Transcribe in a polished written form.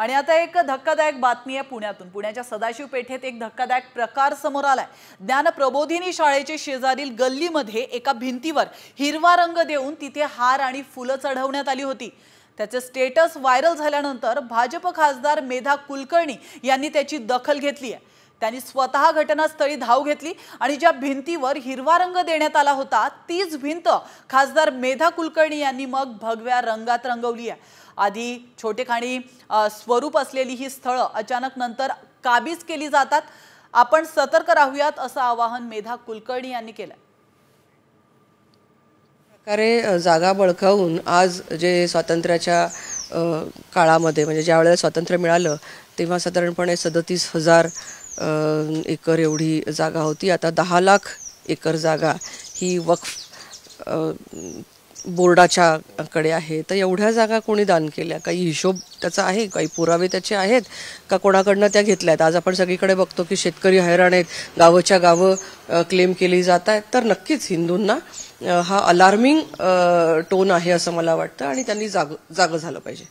आणि आता एक धक्कादायक बातमी आहे पुण्यातून। पुण्याच्या सदाशिव पेठेत एक धक्कादायक प्रकार समोर आलाय। ज्ञान प्रबोधिनी शाळेच्या शेजारील गल्लीमध्ये एका भिंतीवर हिरवा रंग देऊन तिथे हार आणि फुलं चढवण्यात आली होती। त्याचे स्टेटस व्हायरल झाल्यानंतर भाजप खासदार मेधा कुलकर्णी यांनी त्याची दखल घेतली आहे। त्यांनी स्वतः घटनास्थळी धाव घेतली आणि ज्या भिंतीवर हिरवा रंग देण्यात आला होता तीच भिंत खासदार मेधा कुलकर्णी यांनी मग भगव्या रंगात रंगवली आहे। आधी छोटेखानी स्वरूप असलेली ही स्थळं अचानक नंतर काबीज केली जातात। आपण सतर्क राहूयात असं आवाहन मेधा कुलकर्णी यांनी केलं। प्रकारे जागा बळकावून आज जे स्वातंत्र्याच्या काळामध्ये म्हणजे ज्या वेळेला स्वातंत्र्य मिळालं तेव्हा साधारणपणे 37,000 एकर एवढी जागा होती। आता 10 लाख एकर जागा ही वक्फ बोर्डाच्या कडे आहे। तर एवढ्या जागा कोणी दान केल्या, काही हिशोब त्याचा आहे, काही पुरावे त्याचे आहेत का, कोणाकडनं त्या घेतल्यात? आज आपण सगळीकडे बघतो की शेतकरी हैराण आहेत, गावच्या गावं क्लेम केली जात आहेत। तर नक्कीच हिंदूंना हा अलार्मिंग टोन आहे असं मला वाटतं आणि त्यांनी जागं झालं पाहिजे।